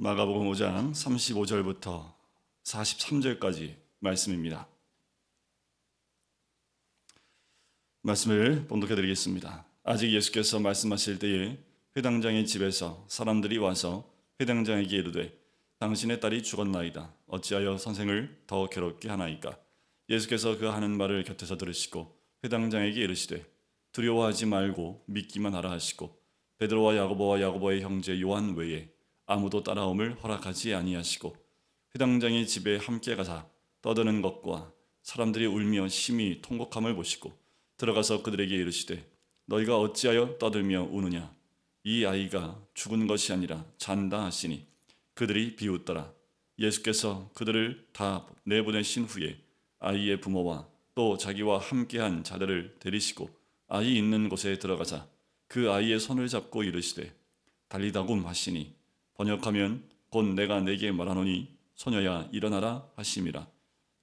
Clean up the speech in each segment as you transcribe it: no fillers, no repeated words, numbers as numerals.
마가복음 5장 35절부터 43절까지 말씀입니다. 말씀을 봉독해 드리겠습니다. 아직 예수께서 말씀하실 때에 회당장의 집에서 사람들이 와서 회당장에게 이르되 당신의 딸이 죽었나이다. 어찌하여 선생을 더 괴롭게 하나이까? 예수께서 그 하는 말을 곁에서 들으시고 회당장에게 이르시되 두려워하지 말고 믿기만 하라 하시고 베드로와 야고보와 야고보의 형제 요한 외에 아무도 따라옴을 허락하지 아니하시고 회당장의 집에 함께 가사 떠드는 것과 사람들이 울며 심히 통곡함을 보시고 들어가서 그들에게 이르시되 너희가 어찌하여 떠들며 우느냐? 이 아이가 죽은 것이 아니라 잔다 하시니 그들이 비웃더라. 예수께서 그들을 다 내보내신 후에 아이의 부모와 또 자기와 함께한 자들을 데리시고 아이 있는 곳에 들어가사 그 아이의 손을 잡고 이르시되 달리다굼 하시니 번역하면 곧 내가 내게 말하노니 소녀야 일어나라 하심이라.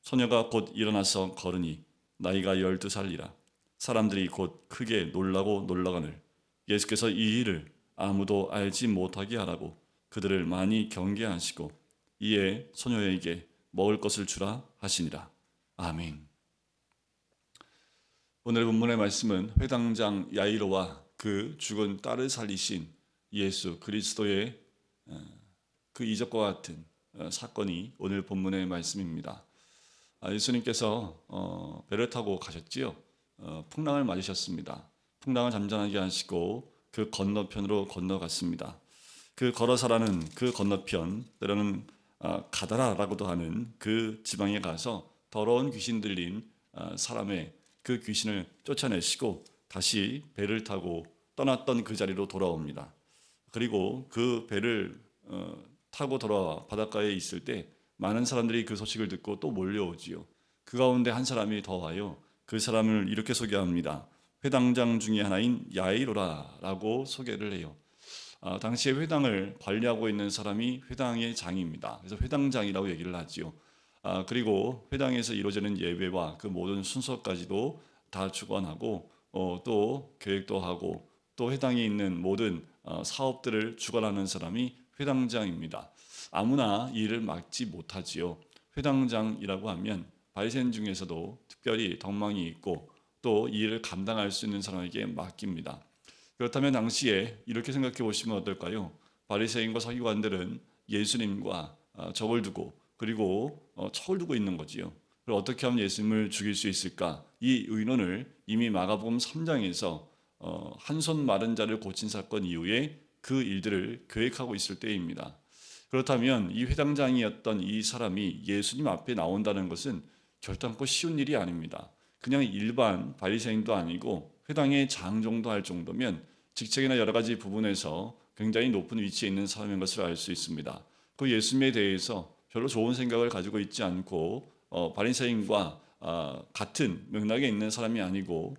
소녀가 곧 일어나서 걸으니 나이가 12살이라. 사람들이 곧 크게 놀라고 놀라거늘 예수께서 이 일을 아무도 알지 못하게 하라고 그들을 많이 경계하시고 이에 소녀에게 먹을 것을 주라 하시니라. 아멘. 오늘 본문의 말씀은 회당장 야이로와 그 죽은 딸을 살리신 예수 그리스도의 그 이적과 같은 사건이 오늘 본문의 말씀입니다. 예수님께서 배를 타고 가셨지요. 풍랑을 맞으셨습니다. 풍랑을 잠잠하게 하시고 그 건너편으로 건너갔습니다. 그 거라사라는 그 건너편, 때로는 가다라라고도 하는 그 지방에 가서 더러운 귀신 들린 사람의 그 귀신을 쫓아내시고 다시 배를 타고 떠났던 그 자리로 돌아옵니다. 그리고 그 배를 타고 돌아와 바닷가에 있을 때 많은 사람들이 그 소식을 듣고 또 몰려오지요. 그 가운데 한 사람이 더 와요. 그 사람을 이렇게 소개합니다. 회당장 중에 하나인 야이로라라고 소개를 해요. 당시에 회당을 관리하고 있는 사람이 회당의 장입니다. 그래서 회당장이라고 얘기를 하지요. 그리고 회당에서 이루어지는 예배와 그 모든 순서까지도 다 주관하고 또 계획도 하고 또 회당에 있는 모든 사업들을 주관하는 사람이 회당장입니다. 아무나 이 일을 맡지 못하지요. 회당장이라고 하면 바리새인 중에서도 특별히 덕망이 있고 또 이 일을 감당할 수 있는 사람에게 맡깁니다. 그렇다면 당시에 이렇게 생각해 보시면 어떨까요? 바리새인과 서기관들은 예수님과 적을 두고 그리고 척을 두고 있는 거지요. 그럼 어떻게 하면 예수님을 죽일 수 있을까? 이 의논을 이미 마가복음 3장에서 한 손 마른 자를 고친 사건 이후에 그 일들을 계획하고 있을 때입니다. 그렇다면 이 회당장이었던 이 사람이 예수님 앞에 나온다는 것은 결단코 쉬운 일이 아닙니다. 그냥 일반 바리새인도 아니고 회당의 장 정도 할 정도면 직책이나 여러 가지 부분에서 굉장히 높은 위치에 있는 사람인 것을 알 수 있습니다. 그 예수님에 대해서 별로 좋은 생각을 가지고 있지 않고 바리새인과 같은 맥락에 있는 사람이 아니고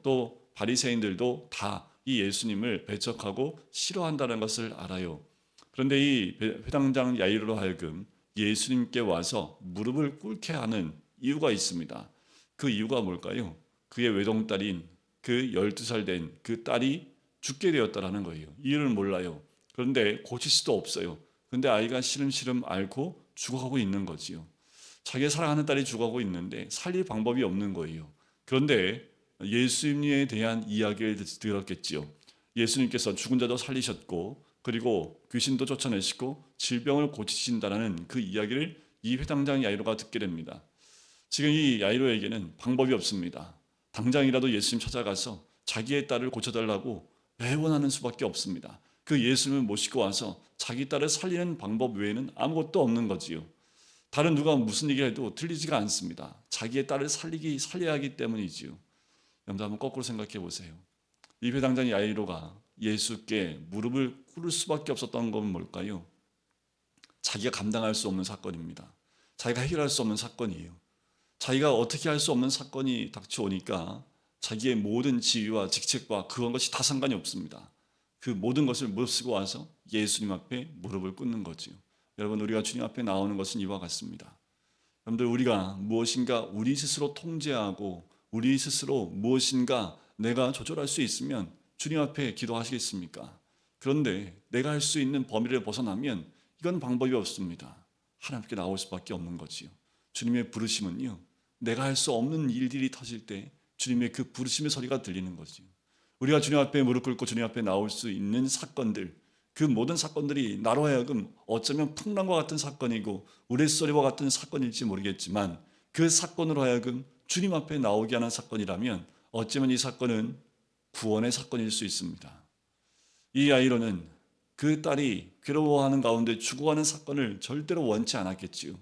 또 바리새인들도 다 이 예수님을 배척하고 싫어한다는 것을 알아요. 그런데 이 회당장 야이로로 하여금 예수님께 와서 무릎을 꿇게 하는 이유가 있습니다. 그 이유가 뭘까요? 그의 외동딸인 그 12살 된 그 딸이 죽게 되었다라는 거예요. 이유를 몰라요. 그런데 고칠 수도 없어요. 그런데 아이가 시름시름 앓고 죽어가고 있는 거지요. 자기가 사랑하는 딸이 죽어가고 있는데 살릴 방법이 없는 거예요. 그런데 예수님에 대한 이야기를 들었겠지요. 예수님께서 죽은 자도 살리셨고 그리고 귀신도 쫓아내시고 질병을 고치신다라는 그 이야기를 이 회당장 야이로가 듣게 됩니다. 지금 이 야이로에게는 방법이 없습니다. 당장이라도 예수님 찾아가서 자기의 딸을 고쳐달라고 애원하는 수밖에 없습니다. 그 예수님을 모시고 와서 자기 딸을 살리는 방법 외에는 아무것도 없는 거지요. 다른 누가 무슨 얘기를 해도 틀리지가 않습니다. 자기의 딸을 살려야 하기 때문이지요. 여러분 한번 거꾸로 생각해 보세요. 이 회당장 야이로가 예수께 무릎을 꿇을 수밖에 없었던 건 뭘까요? 자기가 감당할 수 없는 사건입니다. 자기가 해결할 수 없는 사건이에요. 자기가 어떻게 할 수 없는 사건이 닥쳐오니까 자기의 모든 지위와 직책과 그런 것이 다 상관이 없습니다. 그 모든 것을 무릅쓰고 와서 예수님 앞에 무릎을 꿇는 거지요. 여러분 우리가 주님 앞에 나오는 것은 이와 같습니다. 여러분들 우리가 무엇인가 우리 스스로 통제하고 우리 스스로 무엇인가 내가 조절할 수 있으면 주님 앞에 기도하시겠습니까? 그런데 내가 할 수 있는 범위를 벗어나면 이건 방법이 없습니다. 하나님께 나올 수밖에 없는 거지요. 주님의 부르심은요, 내가 할 수 없는 일들이 터질 때 주님의 그 부르심의 소리가 들리는 거지요. 우리가 주님 앞에 무릎 꿇고 주님 앞에 나올 수 있는 사건들, 그 모든 사건들이 나로 하여금 어쩌면 풍랑과 같은 사건이고 우레소리와 같은 사건일지 모르겠지만, 그 사건으로 하여금 주님 앞에 나오게 하는 사건이라면 어쩌면 이 사건은 구원의 사건일 수 있습니다. 이 아이로는 그 딸이 괴로워하는 가운데 죽어가는 사건을 절대로 원치 않았겠지요.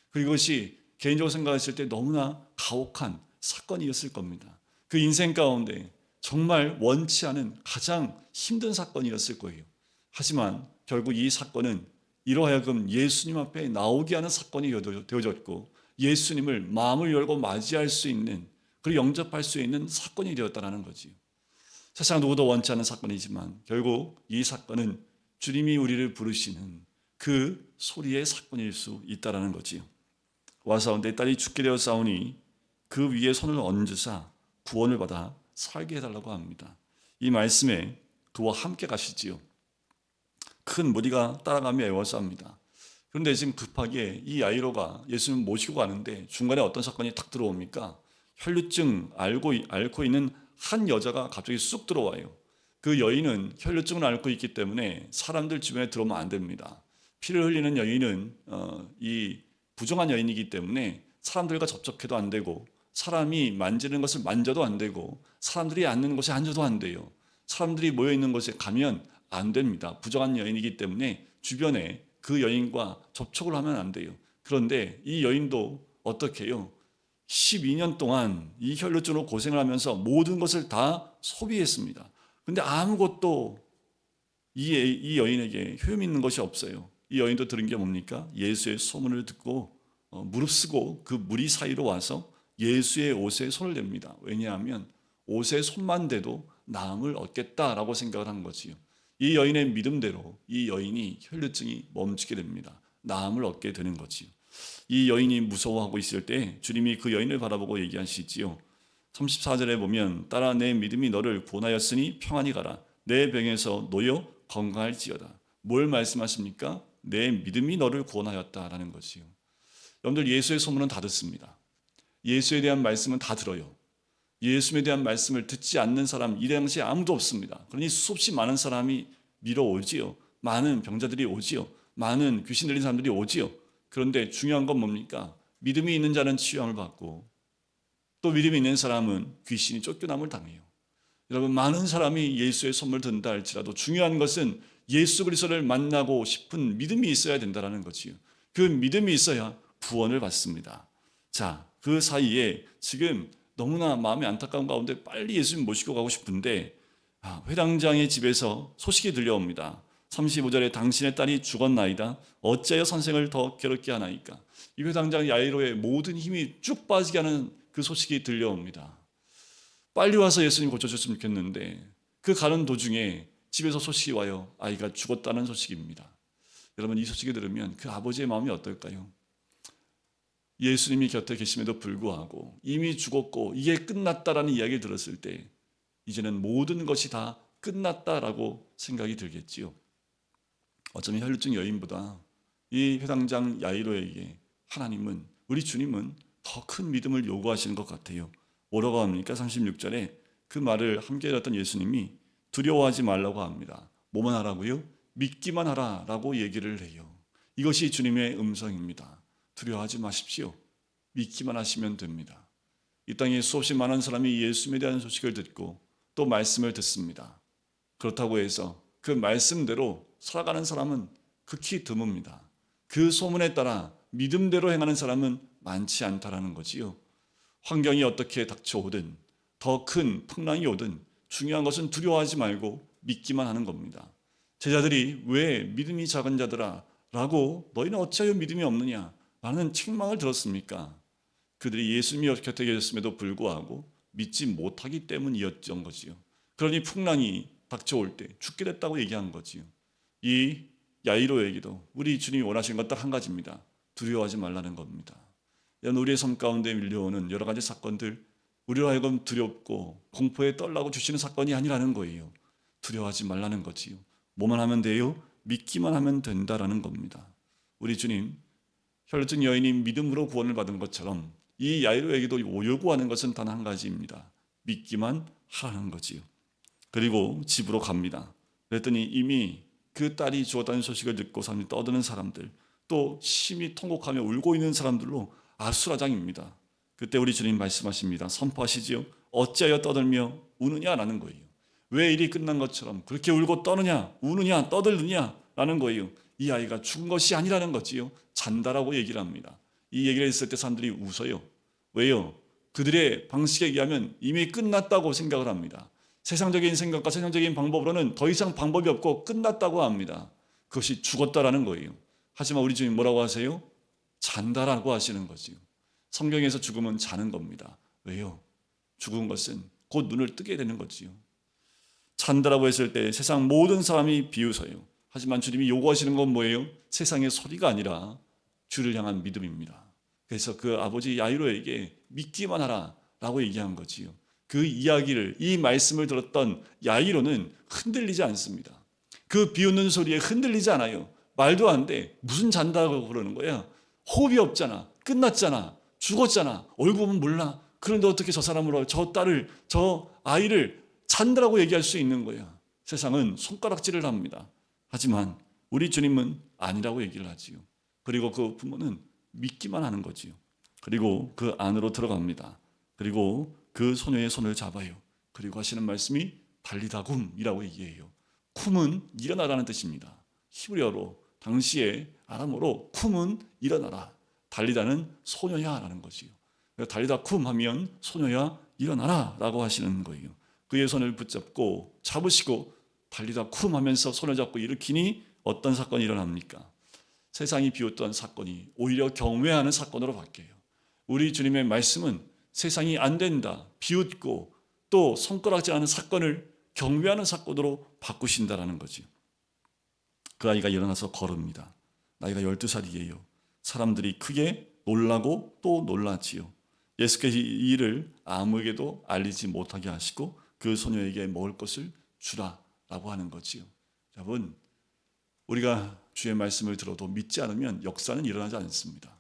그리고 이것이 개인적으로 생각했을 때 너무나 가혹한 사건이었을 겁니다. 그 인생 가운데 정말 원치 않은 가장 힘든 사건이었을 거예요. 하지만 결국 이 사건은 이로 하여금 예수님 앞에 나오게 하는 사건이 되어졌고, 예수님을 마음을 열고 맞이할 수 있는, 그리고 영접할 수 있는 사건이 되었다는 거지요. 세상 누구도 원치 않는 사건이지만 결국 이 사건은 주님이 우리를 부르시는 그 소리의 사건일 수 있다는 거지요. 와서 내 딸이 죽게 되었사오니 그 위에 손을 얹으사 구원을 받아 살게 해달라고 합니다. 이 말씀에 그와 함께 가시지요. 큰 무리가 따라가며 애워쌉니다. 그런데 지금 급하게 이 야이로가 예수님 모시고 가는데 중간에 어떤 사건이 탁 들어옵니까? 혈루증 앓고 있는 한 여자가 갑자기 쑥 들어와요. 그 여인은 혈루증을 앓고 있기 때문에 사람들 주변에 들어오면 안 됩니다. 피를 흘리는 여인은 이 부정한 여인이기 때문에 사람들과 접촉해도 안 되고, 사람이 만지는 것을 만져도 안 되고, 사람들이 앉는 곳에 앉아도 안 돼요. 사람들이 모여 있는 곳에 가면 안 됩니다. 부정한 여인이기 때문에 주변에 그 여인과 접촉을 하면 안 돼요. 그런데 이 여인도 어떻게 해요? 12년 동안 이 혈루증으로 고생을 하면서 모든 것을 다 소비했습니다. 그런데 아무것도 이 여인에게 효용 있는 것이 없어요. 이 여인도 들은 게 뭡니까? 예수의 소문을 듣고 무릅쓰고 그 무리 사이로 와서 예수의 옷에 손을 댑니다. 왜냐하면 옷에 손만 대도 나음을 얻겠다라고 생각을 한 거지요. 이 여인의 믿음대로 이 여인이 혈루증이 멈추게 됩니다. 나음을 얻게 되는 거지요. 이 여인이 무서워하고 있을 때 주님이 그 여인을 바라보고 얘기하시지요. 34절에 보면 따라 내 믿음이 너를 구원하였으니 평안히 가라. 내 병에서 놓여 건강할지어다. 뭘 말씀하십니까? 내 믿음이 너를 구원하였다라는 것이요. 여러분들 예수의 소문은 다 듣습니다. 예수에 대한 말씀은 다 들어요. 예수에 대한 말씀을 듣지 않는 사람 이 당시에 아무도 없습니다. 그러니 수없이 많은 사람이 밀어오지요. 많은 병자들이 오지요. 많은 귀신 들린 사람들이 오지요. 그런데 중요한 건 뭡니까? 믿음이 있는 자는 치유함을 받고 또 믿음이 있는 사람은 귀신이 쫓겨남을 당해요. 여러분, 많은 사람이 예수의 손을 든다 할지라도 중요한 것은 예수 그리스도를 만나고 싶은 믿음이 있어야 된다는 거지요. 그 믿음이 있어야 구원을 받습니다. 자, 그 사이에 지금 너무나 마음이 안타까운 가운데 빨리 예수님 모시고 가고 싶은데 회당장의 집에서 소식이 들려옵니다. 35절에 당신의 딸이 죽었나이다. 어찌하여 선생을 더 괴롭게 하나이까. 이 회당장 야이로의 모든 힘이 쭉 빠지게 하는 그 소식이 들려옵니다. 빨리 와서 예수님 고쳐줬으면 좋겠는데 그 가는 도중에 집에서 소식이 와요. 아이가 죽었다는 소식입니다. 여러분, 이 소식을 들으면 그 아버지의 마음이 어떨까요? 예수님이 곁에 계심에도 불구하고 이미 죽었고 이게 끝났다라는 이야기를 들었을 때 이제는 모든 것이 다 끝났다라고 생각이 들겠지요. 어쩌면 혈루증 여인보다 이 회당장 야이로에게 하나님은, 우리 주님은 더 큰 믿음을 요구하시는 것 같아요. 뭐라고 합니까? 36절에 그 말을 함께 들었던 예수님이 두려워하지 말라고 합니다. 뭐만 하라고요? 믿기만 하라라고 얘기를 해요. 이것이 주님의 음성입니다. 두려워하지 마십시오. 믿기만 하시면 됩니다. 이 땅에 수없이 많은 사람이 예수님에 대한 소식을 듣고 또 말씀을 듣습니다. 그렇다고 해서 그 말씀대로 살아가는 사람은 극히 드뭅니다. 그 소문에 따라 믿음대로 행하는 사람은 많지 않다라는 거지요. 환경이 어떻게 닥쳐오든 더 큰 풍랑이 오든 중요한 것은 두려워하지 말고 믿기만 하는 겁니다. 제자들이 왜 믿음이 작은 자들아 라고 너희는 어찌하여 믿음이 없느냐 라는 책망을 들었습니까? 그들이 예수님이 곁에 계셨음에도 불구하고 믿지 못하기 때문이었던 거지요. 그러니 풍랑이 닥쳐올 때 죽게 됐다고 얘기한 거지요. 이 야이로에게도 우리 주님이 원하시는 건 딱 한 가지입니다. 두려워하지 말라는 겁니다. 우리의 삶 가운데 밀려오는 여러 가지 사건들, 우리로 하여금 두렵고 공포에 떨라고 주시는 사건이 아니라는 거예요. 두려워하지 말라는 거지요. 뭐만 하면 돼요? 믿기만 하면 된다라는 겁니다. 우리 주님 혈루증 여인이 믿음으로 구원을 받은 것처럼 이 야이로에게도 요구하는 것은 단 한 가지입니다. 믿기만 하라는 거지요. 그리고 집으로 갑니다. 그랬더니 이미 그 딸이 죽었다는 소식을 듣고 사람이 떠드는 사람들, 또 심히 통곡하며 울고 있는 사람들로 아수라장입니다. 그때 우리 주님 말씀하십니다. 선포하시지요. 어찌하여 떠들며 우느냐라는 거예요. 왜 일이 끝난 것처럼 그렇게 울고 떠느냐, 우느냐, 떠들느냐 라는 거예요. 이 아이가 죽은 것이 아니라는 거지요. 잔다라고 얘기를 합니다. 이 얘기를 했을 때 사람들이 웃어요. 왜요? 그들의 방식에 의하면 이미 끝났다고 생각을 합니다. 세상적인 생각과 세상적인 방법으로는 더 이상 방법이 없고 끝났다고 합니다. 그것이 죽었다라는 거예요. 하지만 우리 주님 뭐라고 하세요? 잔다라고 하시는 거지요. 성경에서 죽음은 자는 겁니다. 왜요? 죽은 것은 곧 눈을 뜨게 되는 거지요. 잔다라고 했을 때 세상 모든 사람이 비웃어요. 하지만 주님이 요구하시는 건 뭐예요? 세상의 소리가 아니라 주를 향한 믿음입니다. 그래서 그 아버지 야이로에게 믿기만 하라 라고 얘기한 거지요. 그 이야기를, 이 말씀을 들었던 야이로는 흔들리지 않습니다. 그 비웃는 소리에 흔들리지 않아요. 말도 안 돼. 무슨 잔다고 그러는 거야? 호흡이 없잖아. 끝났잖아. 죽었잖아. 얼굴 보면 몰라. 그런데 어떻게 저 사람으로 저 딸을, 저 아이를 잔다라고 얘기할 수 있는 거야. 세상은 손가락질을 합니다. 하지만 우리 주님은 아니라고 얘기를 하지요. 그리고 그 부모는 믿기만 하는 거지요. 그리고 그 안으로 들어갑니다. 그리고 그 소녀의 손을 잡아요. 그리고 하시는 말씀이 달리다굼이라고 얘기해요. 쿰은 일어나라는 뜻입니다. 히브리어로 당시에 아람어로 쿰은 일어나라. 달리다는 소녀야라는 거지요. 달리다 쿰 하면 소녀야 일어나라 라고 하시는 거예요. 그의 손을 붙잡고 잡으시고 달리다 쿰 하면서 손을 잡고 일으키니 어떤 사건이 일어납니까? 세상이 비웃던 사건이 오히려 경외하는 사건으로 바뀌어요. 우리 주님의 말씀은 세상이 안 된다, 비웃고 또 손가락질하는 사건을 경외하는 사건으로 바꾸신다라는 거죠. 그 아이가 일어나서 걸읍니다. 나이가 12살이에요. 사람들이 크게 놀라고 또 놀랐지요. 예수께서 이 일을 아무에게도 알리지 못하게 하시고 그 소녀에게 먹을 것을 주라라고 하는 거지요. 여러분, 우리가 주의 말씀을 들어도 믿지 않으면 역사는 일어나지 않습니다.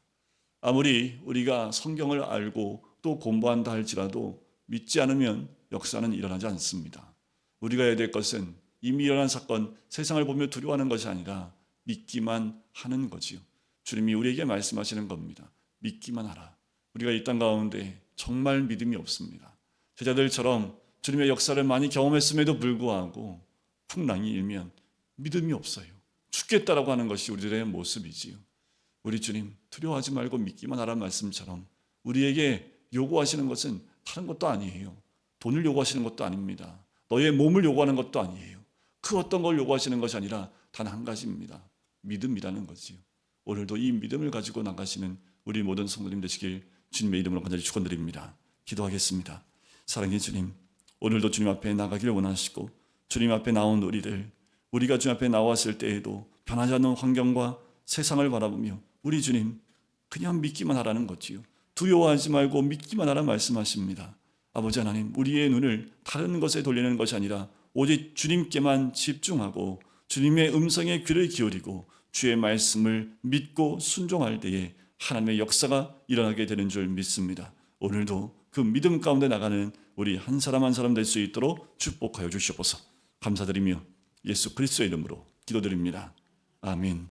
아무리 우리가 성경을 알고 또 공부한다 할지라도 믿지 않으면 역사는 일어나지 않습니다. 우리가 해야 될 것은 이미 일어난 사건, 세상을 보며 두려워하는 것이 아니라 믿기만 하는 거지요. 주님이 우리에게 말씀하시는 겁니다. 믿기만 하라. 우리가 이 땅 가운데 정말 믿음이 없습니다. 제자들처럼 주님의 역사를 많이 경험했음에도 불구하고 풍랑이 일면 믿음이 없어요. 죽겠다라고 하는 것이 우리들의 모습이지요. 우리 주님 두려워하지 말고 믿기만 하라는 말씀처럼 우리에게 요구하시는 것은 다른 것도 아니에요. 돈을 요구하시는 것도 아닙니다. 너의 몸을 요구하는 것도 아니에요. 그 어떤 걸 요구하시는 것이 아니라 단 한 가지입니다. 믿음이라는 거지요. 오늘도 이 믿음을 가지고 나가시는 우리 모든 성도님 되시길 주님의 이름으로 간절히 축원드립니다. 기도하겠습니다. 사랑의 주님, 오늘도 주님 앞에 나가기를 원하시고 주님 앞에 나온 우리가 주님 앞에 나왔을 때에도 변하지 않는 환경과 세상을 바라보며 우리 주님 그냥 믿기만 하라는 거지요. 두려워하지 말고 믿기만 하라 말씀하십니다. 아버지 하나님, 우리의 눈을 다른 것에 돌리는 것이 아니라 오직 주님께만 집중하고 주님의 음성에 귀를 기울이고 주의 말씀을 믿고 순종할 때에 하나님의 역사가 일어나게 되는 줄 믿습니다. 오늘도 그 믿음 가운데 나가는 우리 한 사람 한 사람 될 수 있도록 축복하여 주시옵소서. 감사드리며 예수 그리스도의 이름으로 기도드립니다. 아멘.